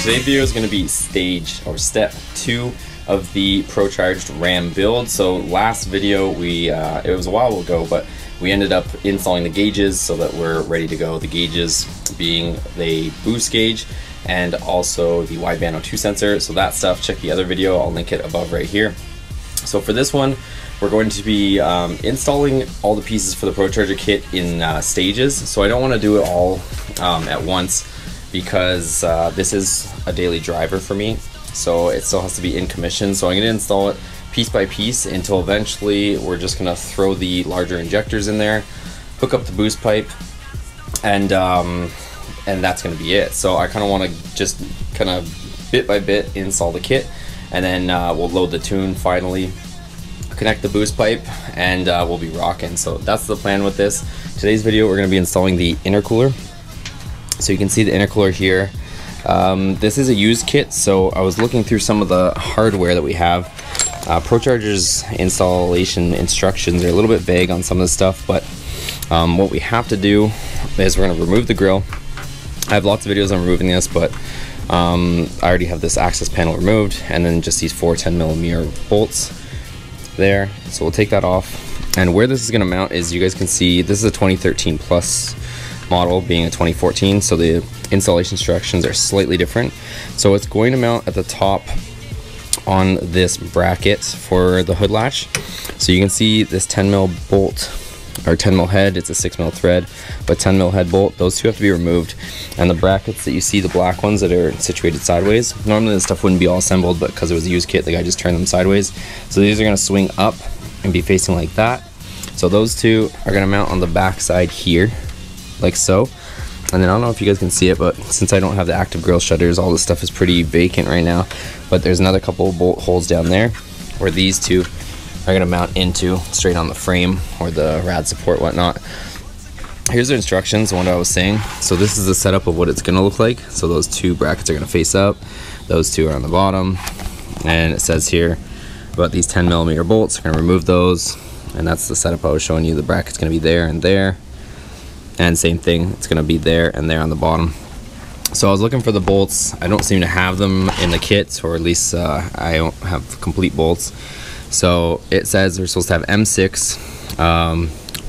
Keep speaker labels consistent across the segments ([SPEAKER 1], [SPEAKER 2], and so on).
[SPEAKER 1] today's video is going to be stage or step 2 of the Supercharged RAM build. So last video it was a while ago, but we ended up installing the gauges so that we're ready to go. The gauges being the boost gauge and also the wideband O2 sensor. So that stuff, check the other video, I'll link it above right here. So for this one, we're going to be installing all the pieces for the Supercharger kit in stages. So I don't want to do it all at once because this is a daily driver for me. So it still has to be in commission. So I'm going to install it piece by piece until eventually we're just going to throw the larger injectors in there, hook up the boost pipe, and that's going to be it. So I kind of want to just kind of bit by bit install the kit, and then we'll load the tune finally, connect the boost pipe, and we'll be rocking. So that's the plan with this. Today's video we're going to be installing the intercooler. So you can see the intercooler here. This is a used kit, so I was looking through some of the hardware that we have. Supercharger's installation instructions are a little bit vague on some of the stuff, but what we have to do is we're going to remove the grill. I have lots of videos on removing this, but I already have this access panel removed, and then just these 4 10mm bolts there. So we'll take that off, and where this is going to mount is, you guys can see this is a 2013 plus model being a 2014, so the installation instructions are slightly different. So it's going to mount at the top on this bracket for the hood latch. So you can see this 10mm bolt or 10mm head, it's a 6mm thread, but 10mm head bolt, those two have to be removed. And the brackets that you see, the black ones that are situated sideways, normally this stuff wouldn't be all assembled, but because it was a used kit, the guy just turned them sideways. So these are going to swing up and be facing like that. So those two are going to mount on the back side here, like so. And then I don't know if you guys can see it, but since I don't have the active grill shutters, all this stuff is pretty vacant right now. But there's another couple of bolt holes down there where these two are going to mount into straight on the frame or the rad support, whatnot. Here's the instructions, what I was saying. So this is the setup of what it's going to look like. So those two brackets are going to face up, those two are on the bottom, and it says here about these 10mm bolts. We're going to remove those, and that's the setup I was showing you. The bracket's going to be there and there. And same thing, it's going to be there and there on the bottom. So I was looking for the bolts. I don't seem to have them in the kit, or at least I don't have complete bolts. So it says they're supposed to have M6,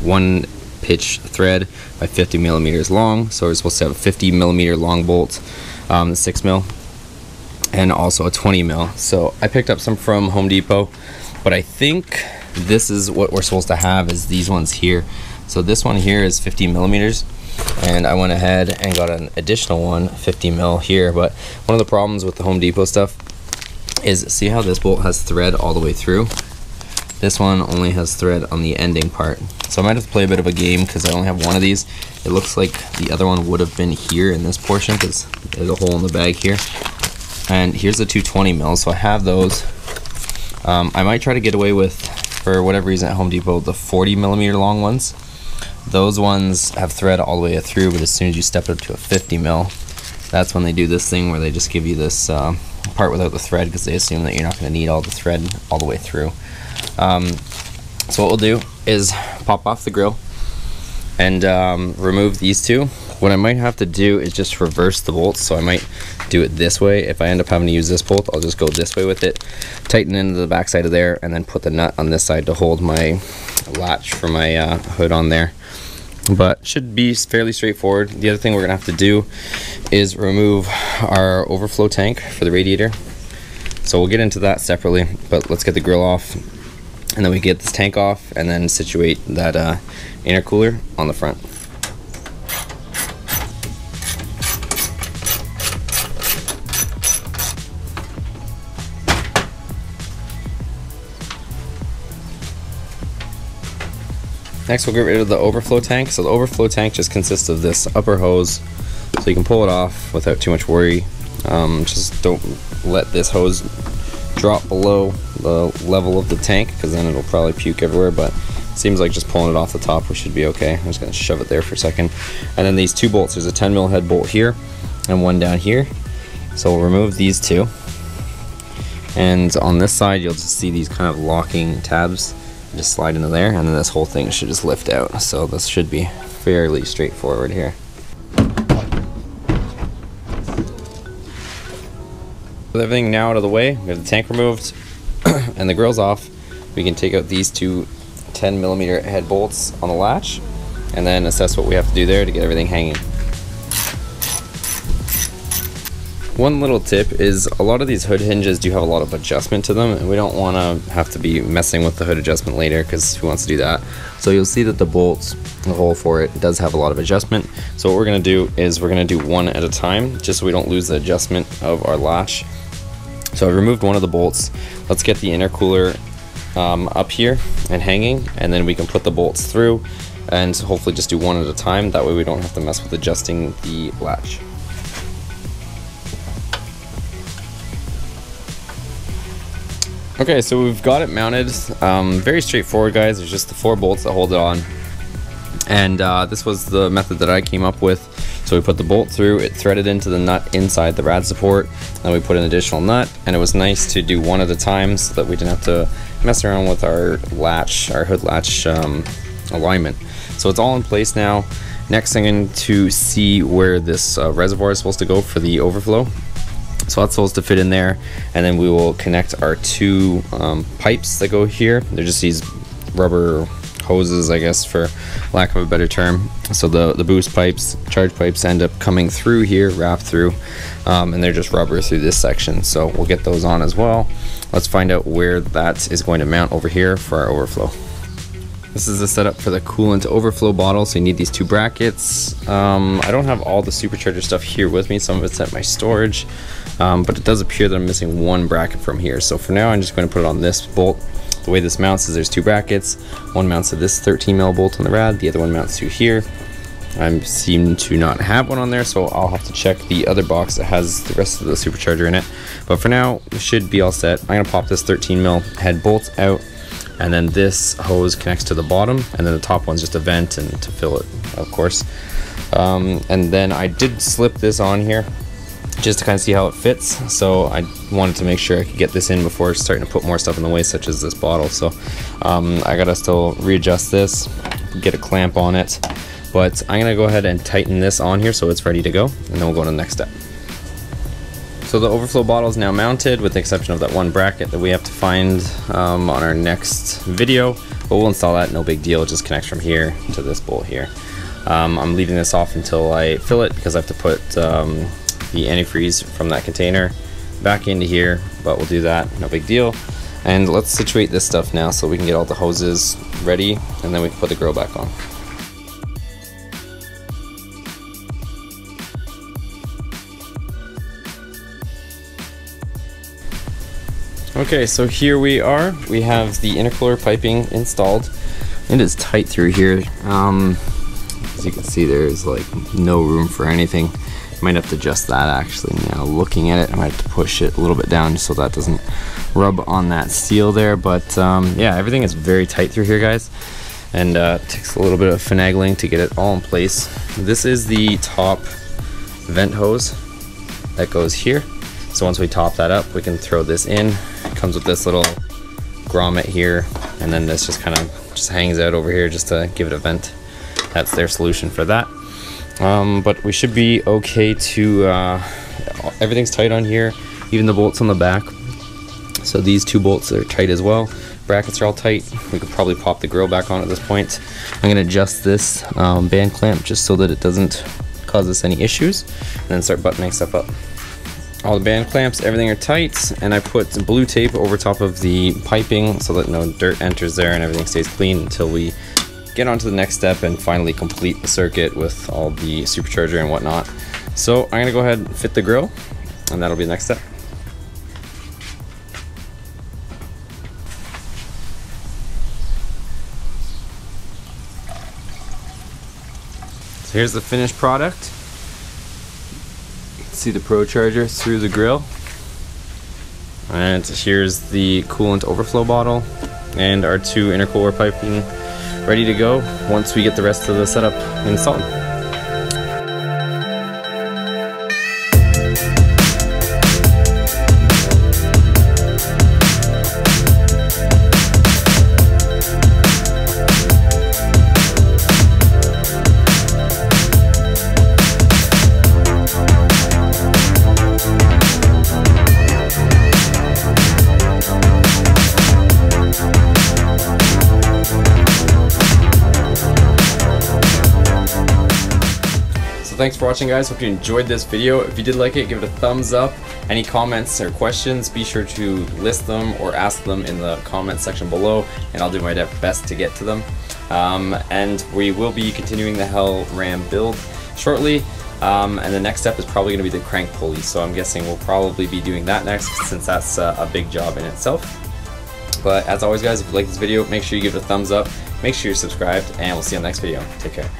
[SPEAKER 1] 1 pitch thread by 50mm long. So we're supposed to have a 50mm long bolt, the 6mm, and also a 20mm. So I picked up some from Home Depot, but I think this is what we're supposed to have, is these ones here. So this one here is 50mm, and I went ahead and got an additional one, 50mm here. But one of the problems with the Home Depot stuff is, see how this bolt has thread all the way through? This one only has thread on the ending part. So I might have to play a bit of a game because I only have one of these. It looks like the other one would have been here in this portion because there's a hole in the bag here. And here's the 220mm, so I have those. I might try to get away with, for whatever reason at Home Depot, the 40mm long ones. Those ones have thread all the way through, but as soon as you step it up to a 50mm, that's when they do this thing where they just give you this part without the thread, because they assume that you're not going to need all the thread all the way through. So what we'll do is pop off the grill and remove these two. What I might have to do is just reverse the bolts, so I might do it this way. If I end up having to use this bolt, I'll just go this way with it, tighten into the back side of there, and then put the nut on this side to hold my latch for my hood on there. But should be fairly straightforward. The other thing we're gonna have to do is remove our overflow tank for the radiator. So we'll get into that separately, but let's get the grill off, and then we get this tank off, and then situate that intercooler on the front. Next, we'll get rid of the overflow tank. So the overflow tank just consists of this upper hose, so you can pull it off without too much worry. Just don't let this hose drop below the level of the tank, because then it'll probably puke everywhere, but it seems like just pulling it off the top, we should be okay. I'm just going to shove it there for a second. And then these two bolts, there's a 10mm head bolt here and one down here. So we'll remove these two. And on this side, you'll just see these kind of locking tabs. Just slide into there, and then this whole thing should just lift out. So this should be fairly straightforward here. With everything now out of the way, we have the tank removed and the grille's off. We can take out these two 10mm head bolts on the latch and then assess what we have to do there to get everything hanging. One little tip is a lot of these hood hinges do have a lot of adjustment to them, and we don't want to have to be messing with the hood adjustment later, because who wants to do that? So you'll see that the bolts, the hole for it, does have a lot of adjustment. So what we're going to do is we're going to do one at a time, just so we don't lose the adjustment of our latch. So I removed one of the bolts. Let's get the intercooler up here and hanging, and then we can put the bolts through and hopefully just do one at a time. That way we don't have to mess with adjusting the latch. Okay, so we've got it mounted. Very straightforward, guys. There's just the 4 bolts that hold it on. And this was the method that I came up with. So we put the bolt through, it threaded into the nut inside the rad support, then we put an additional nut, and it was nice to do one at a time so that we didn't have to mess around with our latch, our hood latch alignment. So it's all in place now. Next thing to see where this reservoir is supposed to go for the overflow. So that's supposed to fit in there, and then we will connect our 2 pipes that go here. They're just these rubber hoses, I guess, for lack of a better term. So the boost pipes, charge pipes end up coming through here, wrapped through, and they're just rubber through this section. So we'll get those on as well. Let's find out where that is going to mount over here for our overflow. This is the setup for the coolant overflow bottle, so you need these 2 brackets. I don't have all the supercharger stuff here with me, some of it's at my storage, but it does appear that I'm missing 1 bracket from here. So for now I'm just going to put it on this bolt. The way this mounts is there's 2 brackets. One mounts to this 13mm bolt on the rad, the other one mounts to here. I seem to not have one on there, so I'll have to check the other box that has the rest of the supercharger in it. But for now, we should be all set. I'm gonna pop this 13mm head bolt out, and then this hose connects to the bottom, and then the top one's just a vent and to fill it, of course. And then I did slip this on here just to kind of see how it fits. So I wanted to make sure I could get this in before starting to put more stuff in the way, such as this bottle. So I gotta still readjust this, get a clamp on it, but I'm gonna go ahead and tighten this on here so it's ready to go, and then we'll go to the next step. So the overflow bottle is now mounted, with the exception of that 1 bracket that we have to find on our next video, but we'll install that, no big deal. It just connects from here to this bolt here. I'm leaving this off until I fill it, because I have to put the antifreeze from that container back into here, but we'll do that, no big deal. And let's situate this stuff now so we can get all the hoses ready, and then we can put the grill back on. Okay, so here we are. We have the intercooler piping installed. It is tight through here. As you can see, there's like no room for anything. Might have to adjust that actually. Now looking at it, I might have to push it a little bit down so that doesn't rub on that steel there. But yeah, everything is very tight through here, guys, and it takes a little bit of finagling to get it all in place. This is the top vent hose that goes here. So once we top that up, we can throw this in. It comes with this little grommet here, and then this just kind of just hangs out over here just to give it a vent. That's their solution for that. But we should be okay to, everything's tight on here, even the bolts on the back. So these 2 bolts are tight as well. Brackets are all tight. We could probably pop the grill back on at this point. I'm gonna adjust this band clamp just so that it doesn't cause us any issues, and then start buttoning stuff up. All the band clamps, everything are tight, and I put blue tape over top of the piping so that no dirt enters there and everything stays clean until we get on to the next step and finally complete the circuit with all the supercharger and whatnot. So I'm gonna go ahead and fit the grill, and that'll be the next step. So here's the finished product. You can see the ProCharger through the grill. And here's the coolant overflow bottle and our 2 intercooler piping ready to go once we get the rest of the setup installed. So thanks for watching, guys. Hope you enjoyed this video. If you did like it, give it a thumbs up. Any comments or questions, be sure to list them or ask them in the comment section below, and I'll do my best to get to them. And we will be continuing the HellRAM build shortly. And the next step is probably going to be the crank pulley, so I'm guessing we'll probably be doing that next, since that's a big job in itself. But as always, guys, if you like this video, make sure you give it a thumbs up, make sure you're subscribed, and we'll see you on the next video. Take care.